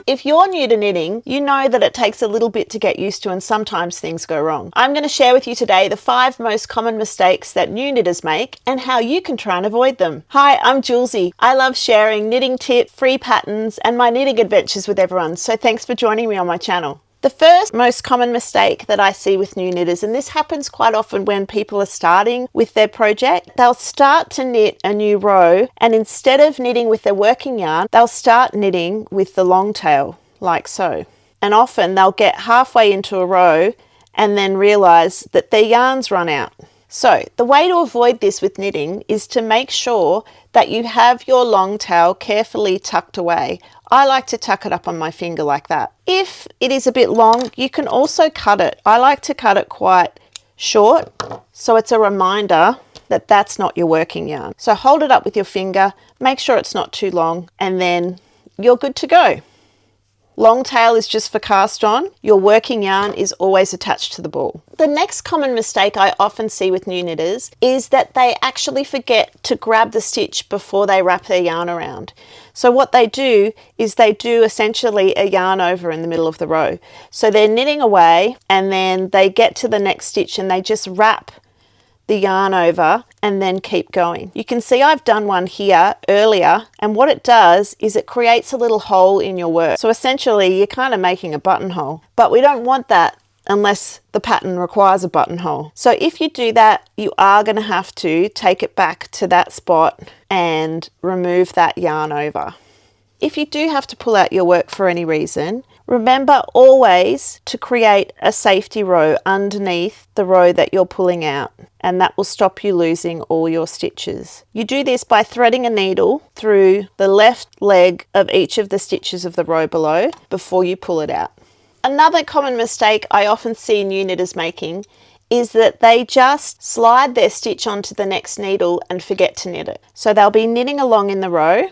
If you're new to knitting, you know that it takes a little bit to get used to and sometimes things go wrong. I'm going to share with you today the 5 most common mistakes that new knitters make and how you can try and avoid them. Hi, I'm Julesy. I love sharing knitting tips, free patterns and my knitting adventures with everyone, so thanks for joining me on my channel. The first most common mistake that I see with new knitters, and this happens quite often when people are starting with their project, they'll start to knit a new row and instead of knitting with their working yarn, they'll start knitting with the long tail, like so. And often they'll get halfway into a row and then realise that their yarn's run out. So the way to avoid this with knitting is to make sure that you have your long tail carefully tucked away. I like to tuck it up on my finger like that. If it is a bit long, you can also cut it. I like to cut it quite short, so it's a reminder that that's not your working yarn. So hold it up with your finger, make sure it's not too long, and then you're good to go. Long tail is just for cast on. Your working yarn is always attached to the ball. The next common mistake I often see with new knitters is that they actually forget to grab the stitch before they wrap their yarn around. So what they do is they do essentially a yarn over in the middle of the row. So they're knitting away and then they get to the next stitch and they just wrap the yarn over and then keep going. You can see I've done one here earlier, and what it does is it creates a little hole in your work. So essentially you're kind of making a buttonhole, but we don't want that unless the pattern requires a buttonhole. So if you do that, you are going to have to take it back to that spot and remove that yarn over. If you do have to pull out your work for any reason, remember always to create a safety row underneath the row that you're pulling out, and that will stop you losing all your stitches. You do this by threading a needle through the left leg of each of the stitches of the row below before you pull it out. Another common mistake I often see new knitters making is that they just slide their stitch onto the next needle and forget to knit it. So they'll be knitting along in the row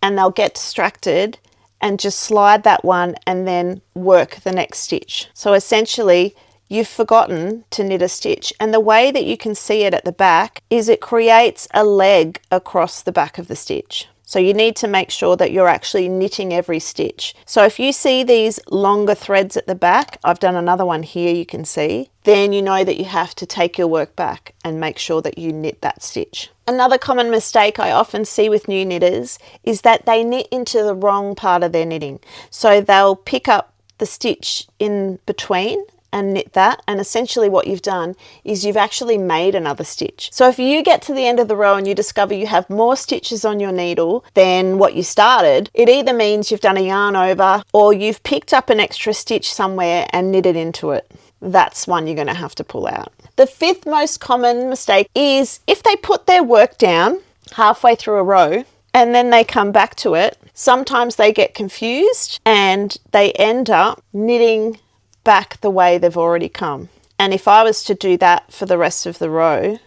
and they'll get distracted and just slide that one and then work the next stitch. So essentially you've forgotten to knit a stitch, and the way that you can see it at the back is it creates a leg across the back of the stitch. So you need to make sure that you're actually knitting every stitch. So if you see these longer threads at the back, I've done another one here you can see, then you know that you have to take your work back and make sure that you knit that stitch. Another common mistake I often see with new knitters is that they knit into the wrong part of their knitting. So they'll pick up the stitch in between and knit that, and essentially what you've done is you've actually made another stitch. So if you get to the end of the row and you discover you have more stitches on your needle than what you started, it either means you've done a yarn over or you've picked up an extra stitch somewhere and knitted into it. That's one you're going to have to pull out. The 5th most common mistake is if they put their work down halfway through a row and then they come back to it, sometimes they get confused and they end up knitting back the way they've already come. And if I was to do that for the rest of the row,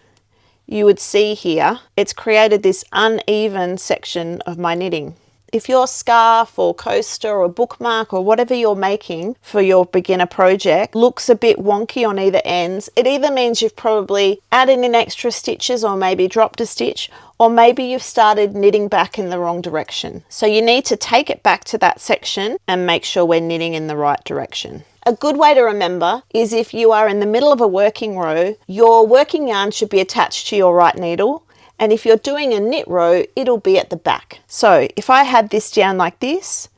you would see here it's created this uneven section of my knitting. If your scarf or coaster or bookmark or whatever you're making for your beginner project looks a bit wonky on either ends, it either means you've probably added in extra stitches or maybe dropped a stitch, or maybe you've started knitting back in the wrong direction. So you need to take it back to that section and make sure we're knitting in the right direction. A good way to remember is if you are in the middle of a working row, your working yarn should be attached to your right needle, and if you're doing a knit row, it'll be at the back. So if I had this down like this,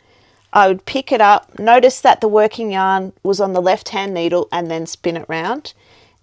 I would pick it up, notice that the working yarn was on the left hand needle and then spin it round,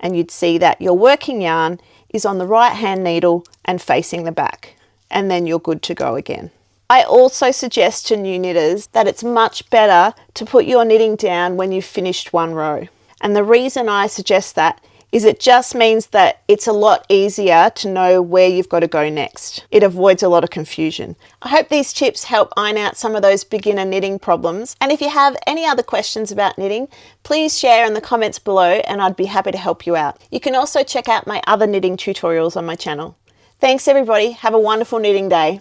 and you'd see that your working yarn is on the right hand needle and facing the back, and then you're good to go again. I also suggest to new knitters that it's much better to put your knitting down when you've finished one row. And the reason I suggest that is it just means that it's a lot easier to know where you've got to go next. It avoids a lot of confusion. I hope these tips help iron out some of those beginner knitting problems. And if you have any other questions about knitting, please share in the comments below and I'd be happy to help you out. You can also check out my other knitting tutorials on my channel. Thanks everybody. Have a wonderful knitting day.